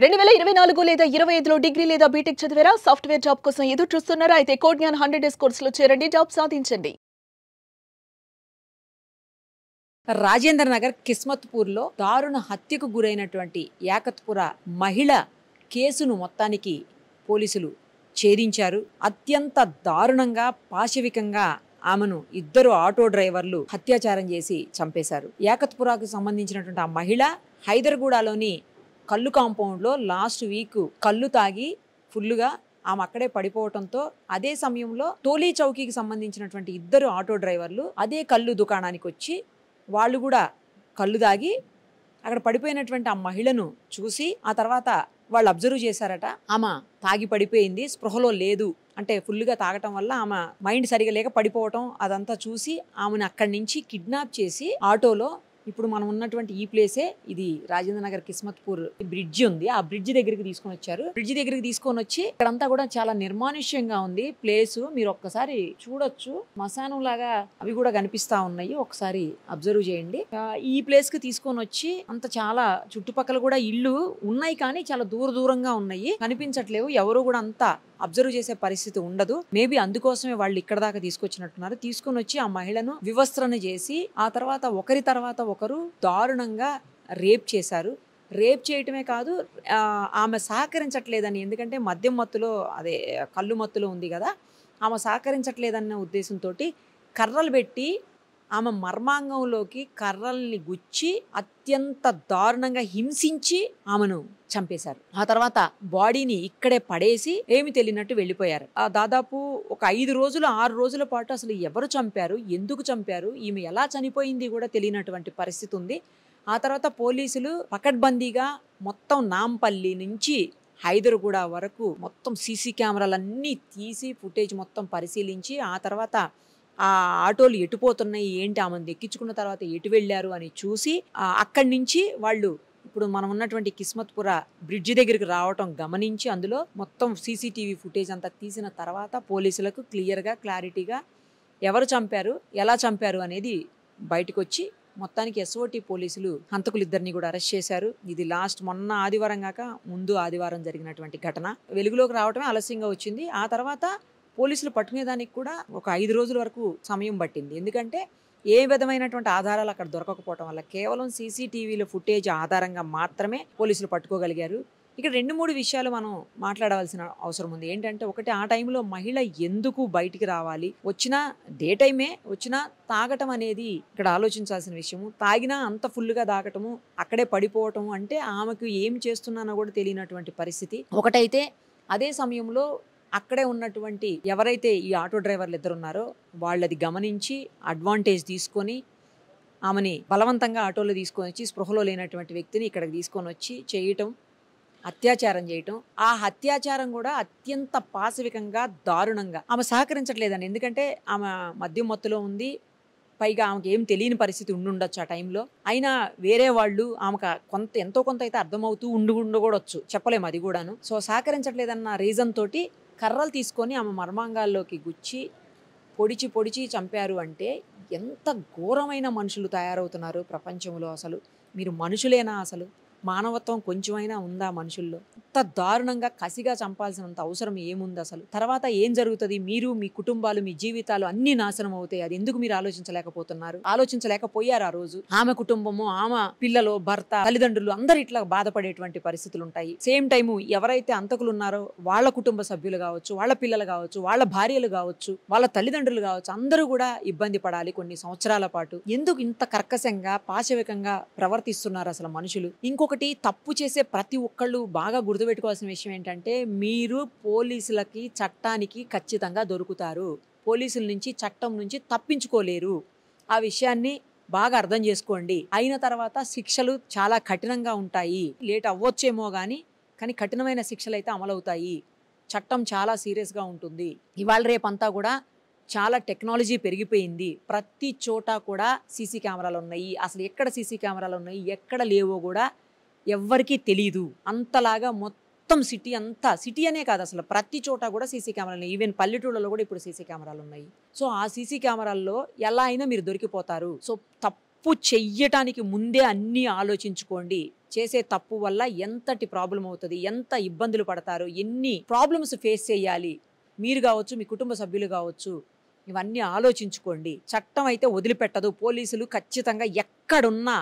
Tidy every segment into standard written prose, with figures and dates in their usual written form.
2024 లేదా 25లో డిగ్రీ లేదా బీటెక్ చదివారా? సాఫ్ట్‌వేర్ జాబ్ కోసం ఎదురు చూస్తున్నారా? అయితే కోడ్ జ్ఞాన్ 100 డేస్ కోర్సులో చేరండి, జాబ్ సాధించండి. రాజేంద్ర నగర్ కిస్మత్పూర్లో దారుణ హత్యకు గురైనటువంటి యాకత్పుర మహిళ కేసును మొత్తానికి పోలీసులు ఛేదించారు. అత్యంత దారుణంగా పాశవికంగా ఆమెను ఇద్దరు ఆటో డ్రైవర్లు అత్యాచారం చేసి చంపేశారు. యాకత్పురాకు సంబంధించినటువంటి ఆ మహిళ హైదర్గూడలోని కల్లు కాంపౌండ్లో లాస్ట్ వీక్ కళ్ళు తాగి ఫుల్లుగా ఆమె అక్కడే పడిపోవడంతో అదే సమయంలో టోలీ చౌకీకి సంబంధించినటువంటి ఇద్దరు ఆటో డ్రైవర్లు అదే కళ్ళు దుకాణానికి వచ్చి వాళ్ళు కూడా కళ్ళు తాగి అక్కడ పడిపోయినటువంటి ఆ మహిళను చూసి ఆ తర్వాత వాళ్ళు అబ్జర్వ్ చేశారట. ఆమె తాగి పడిపోయింది, స్పృహలో లేదు, అంటే ఫుల్గా తాగటం వల్ల ఆమె మైండ్ సరిగా లేక పడిపోవటం అదంతా చూసి ఆమెను అక్కడి నుంచి కిడ్నాప్ చేసి ఆటోలో, ఇప్పుడు మనం ఉన్నటువంటి ఈ ప్లేసే ఇది రాజేంద్ర నగర్ కిస్మత్పూర్ బ్రిడ్జ్ ఉంది, ఆ బ్రిడ్జ్ దగ్గరికి తీసుకొని వచ్చారు. బ్రిడ్జ్ దగ్గరికి తీసుకొని వచ్చి ఇక్కడంతా కూడా చాలా నిర్మానుష్యంగా ఉంది ప్లేస్. మీరు ఒక్కసారి చూడొచ్చు, శ్మశానం లాగా అవి కూడా కనిపిస్తా ఉన్నాయి, ఒకసారి అబ్జర్వ్ చేయండి. ఈ ప్లేస్ కి తీసుకొని వచ్చి అంత చాలా చుట్టుపక్కల కూడా ఇల్లు ఉన్నాయి కానీ చాలా దూరంగా ఉన్నాయి, కనిపించట్లేవు, ఎవరు కూడా అంతా అబ్జర్వ్ చేసే పరిస్థితి ఉండదు. మేబీ అందుకోసమే వాళ్ళు ఇక్కడ దాకా తీసుకొచ్చినట్టున్నారు. తీసుకొని వచ్చి ఆ మహిళను వివస్త్రణ చేసి ఆ తర్వాత ఒకరి తర్వాత ఒకరు దారుణంగా రేప్ చేశారు. రేప్ చేయటమే కాదు, ఆమె సహకరించట్లేదని, ఎందుకంటే మద్యం మత్తులో అదే కళ్ళు మత్తులో ఉంది కదా, ఆమె సహకరించట్లేదన్న ఉద్దేశంతో కర్రలు పెట్టి ఆమె మర్మాంగంలోకి కర్రల్ని గుచ్చి అత్యంత దారుణంగా హింసించి ఆమెను చంపేశారు. ఆ తర్వాత బాడీని ఇక్కడే పడేసి ఏమి తెలియనట్టు వెళ్ళిపోయారు. దాదాపు ఒక 5 రోజులు 6 రోజుల పాటు అసలు ఎవరు చంపారు, ఎందుకు చంపారు, ఈమె ఎలా చనిపోయింది కూడా తెలియనటువంటి పరిస్థితి ఉంది. ఆ తర్వాత పోలీసులు పకడ్బందీగా మొత్తం నాంపల్లి నుంచి హైదర్గూడ వరకు మొత్తం సీసీ కెమెరాలన్నీ తీసి ఫుటేజ్ మొత్తం పరిశీలించి ఆ తర్వాత ఆ ఆటోలు ఎటుపోతున్నాయి ఏంటి, ఆమెను ఎక్కించుకున్న తర్వాత ఎటు వెళ్ళారు అని చూసి అక్కడి నుంచి వాళ్ళు ఇప్పుడు మనం ఉన్నటువంటి కిస్మత్పుర బ్రిడ్జి దగ్గరికి రావటం గమనించి అందులో మొత్తం సీసీటీవీ ఫుటేజ్ అంతా తీసిన తర్వాత పోలీసులకు క్లియర్గా క్లారిటీగా ఎవరు చంపారు, ఎలా చంపారు అనేది బయటకు వచ్చి మొత్తానికి ఎస్ఓటి పోలీసులు హంతకులిద్దరిని కూడా అరెస్ట్ చేశారు. ఇది లాస్ట్ మొన్న ఆదివారం కాక ముందు ఆదివారం జరిగినటువంటి ఘటన. వెలుగులోకి రావటమే ఆలస్యంగా వచ్చింది. ఆ తర్వాత పోలీసులు పట్టుకునేదానికి కూడా ఒక 5 రోజుల వరకు సమయం పట్టింది. ఎందుకంటే ఏ విధమైనటువంటి ఆధారాలు అక్కడ దొరకకపోవటం వల్ల కేవలం సీసీటీవీల ఫుటేజ్ ఆధారంగా మాత్రమే పోలీసులు పట్టుకోగలిగారు. ఇక్కడ 2-3 విషయాలు మనం మాట్లాడవలసిన అవసరం ఉంది. ఏంటంటే ఒకటి, ఆ టైంలో మహిళ ఎందుకు బయటికి రావాలి, వచ్చినా డే టైమే వచ్చినా తాగటం అనేది ఇక్కడ ఆలోచించాల్సిన విషయము. తాగినా అంత ఫుల్గా తాగటము, అక్కడే పడిపోవటము అంటే ఆమెకు ఏం చేస్తున్నానో కూడా తెలియనటువంటి పరిస్థితి ఒకటైతే. అదే సమయంలో అక్కడే ఉన్నటువంటి ఎవరైతే ఈ ఆటో డ్రైవర్లు ఇద్దరు ఉన్నారో వాళ్ళది గమనించి అడ్వాంటేజ్ తీసుకొని ఆమెని బలవంతంగా ఆటోలో తీసుకొని వచ్చి స్పృహలో లేనటువంటి వ్యక్తిని ఇక్కడికి తీసుకొని వచ్చి చేయటం, అత్యాచారం చేయటం. ఆ అత్యాచారం కూడా అత్యంత పాశవికంగా దారుణంగా. ఆమె సహకరించట్లేదండి, ఎందుకంటే ఆమె మద్యం మత్తులో ఉంది, పైగా ఆమెకి ఏం తెలియని పరిస్థితి ఉండుండొచ్చు ఆ టైంలో. అయినా వేరే వాళ్ళు ఆమెకు ఎంతో కొంత అయితే అర్థమవుతూ ఉండకూడొచ్చు, చెప్పలేము అది కూడాను. సో సహకరించట్లేదన్న రీజన్ తోటి కర్రలు తీసుకొని ఆమె మర్మాంగాల్లోకి గుచ్చి పొడిచి చంపారు. అంటే ఎంత ఘోరమైన మనుషులు తయారవుతున్నారు ప్రపంచంలో. అసలు మీరు మనుషులేనా? అసలు మానవత్వం కొంచెమైనా ఉందా మనుషుల్లో? ఇంత దారుణంగా కసిగా చంపాల్సినంత అవసరం ఏముంది అసలు? తర్వాత ఏం జరుగుతుంది? మీరు, మీ కుటుంబాలు, మీ జీవితాలు అన్ని నాశనం అవుతాయి. అది ఎందుకు మీరు ఆలోచించలేకపోతున్నారు? ఆలోచించలేకపోయారు. ఆ రోజు ఆమె కుటుంబము, ఆమె పిల్లలు, భర్త, తల్లిదండ్రులు అందరు ఇట్లా బాధపడేటువంటి పరిస్థితులు ఉంటాయి. సేమ్ టైము ఎవరైతే అంతకులు ఉన్నారో వాళ్ళ కుటుంబ సభ్యులు కావచ్చు, వాళ్ళ పిల్లలు కావచ్చు, వాళ్ళ భార్యలు కావచ్చు, వాళ్ళ తల్లిదండ్రులు కావచ్చు, అందరూ కూడా ఇబ్బంది పడాలి కొన్ని సంవత్సరాల పాటు. ఎందుకు ఇంత కర్కశంగా పాశవికంగా ప్రవర్తిస్తున్నారు అసలు మనుషులు? ఇంకొకటి, తప్పు చేసే ప్రతి ఒక్కళ్ళు బాగా గుర్తుపెట్టుకోవాల్సిన విషయం ఏంటంటే, మీరు పోలీసులకి, చట్టానికి ఖచ్చితంగా దొరుకుతారు. పోలీసుల నుంచి, చట్టం నుంచి తప్పించుకోలేరు. ఆ విషయాన్ని బాగా అర్థం చేసుకోండి. అయిన తర్వాత శిక్షలు చాలా కఠినంగా ఉంటాయి. లేట్ అవ్వచ్చేమో కానీ కఠినమైన శిక్షలు అయితే అమలవుతాయి. చట్టం చాలా సీరియస్గా ఉంటుంది. ఇవాళ రేపంతా కూడా చాలా టెక్నాలజీ పెరిగిపోయింది. ప్రతి చోట కూడా సీసీ కెమెరాలు ఉన్నాయి. అసలు ఎక్కడ సీసీ కెమెరాలు ఉన్నాయి, ఎక్కడ లేవో కూడా ఎవ్వరికీ తెలీదు. అంతలాగా మొత్తం సిటీ అనే కాదు, అసలు ప్రతి చోట కూడా సీసీ కెమెరాలు ఉన్నాయి. ఈవెన్ పల్లెటూళ్ళలో కూడా ఇప్పుడు సీసీ కెమెరాలు ఉన్నాయి. సో ఆ సీసీ కెమెరాల్లో ఎలా అయినా మీరు దొరికిపోతారు. సో తప్పు చెయ్యటానికి ముందే అన్నీ ఆలోచించుకోండి. చేసే తప్పు వల్ల ఎంతటి ప్రాబ్లం అవుతుంది, ఎంత ఇబ్బందులు పడతారు, ఎన్ని ప్రాబ్లమ్స్ ఫేస్ చేయాలి మీరు కావచ్చు, మీ కుటుంబ సభ్యులు కావచ్చు, ఇవన్నీ ఆలోచించుకోండి. చట్టం అయితే వదిలిపెట్టదు. పోలీసులు ఖచ్చితంగా ఎక్కడున్నా,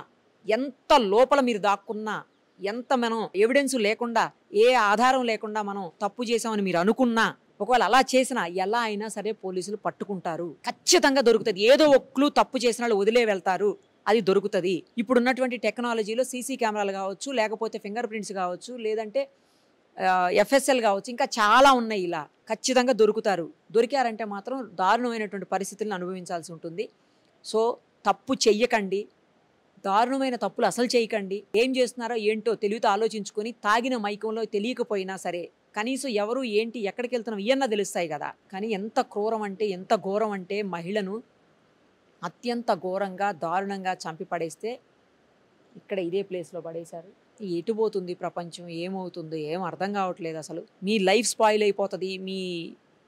ఎంత లోపల మీరు దాక్కున్నా, ఎంత మనం ఎవిడెన్స్ లేకుండా, ఏ ఆధారం లేకుండా మనం తప్పు చేసామని మీరు అనుకున్నా, ఒకవేళ అలా చేసినా ఎలా అయినా సరే పోలీసులు పట్టుకుంటారు. ఖచ్చితంగా దొరుకుతుంది. ఏదో ఒక్కలు తప్పు చేసిన వాళ్ళు వదిలే వెళ్తారు, అది దొరుకుతుంది. ఇప్పుడున్నటువంటి టెక్నాలజీలో సీసీ కెమెరాలు కావచ్చు, లేకపోతే ఫింగర్ ప్రింట్స్ కావచ్చు, లేదంటే ఎఫ్ఎస్ఎల్ కావచ్చు, ఇంకా చాలా ఉన్నాయి. ఇలా ఖచ్చితంగా దొరుకుతారు. దొరికారంటే మాత్రం దారుణమైనటువంటి పరిస్థితులను అనుభవించాల్సి ఉంటుంది. సో తప్పు చెయ్యకండి, దారుణమైన తప్పులు అసలు చేయకండి. ఏం చేస్తున్నారో ఏంటో తెలివితో ఆలోచించుకొని, తాగిన మైకంలో తెలియకపోయినా సరే కనీసం ఎవరు ఏంటి ఎక్కడికి వెళ్తున్నాం ఇవన్నా తెలుస్తాయి కదా. కానీ ఎంత క్రూరం అంటే, ఎంత ఘోరం అంటే, మహిళను అత్యంత ఘోరంగా దారుణంగా చంపి పడేస్తే ఇక్కడ ఇదే ప్లేస్లో పడేశారు. ఎటు పోతుంది ప్రపంచం, ఏమవుతుందో ఏం అర్థం కావట్లేదు. అసలు మీ లైఫ్ స్పాయిల్ అయిపోతుంది, మీ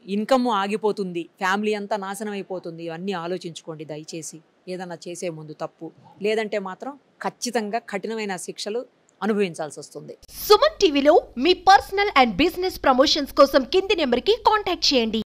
ఇన్కమ్ ఆగిపోతుంది, ఫ్యామిలీ అంతా నాశనం అయిపోతుంది. ఇవన్నీ ఆలోచించుకోండి దయచేసి ఏదన్నా చేసే ముందు తప్పు. లేదంటే మాత్రం ఖచ్చితంగా కఠినమైన శిక్షలు అనుభవించాల్సి వస్తుంది. సుమన్ టీవీలో మీ పర్సనల్ అండ్ బిజినెస్ ప్రమోషన్స్ కోసం కింది నెంబర్కి కాంటాక్ట్ చేయండి.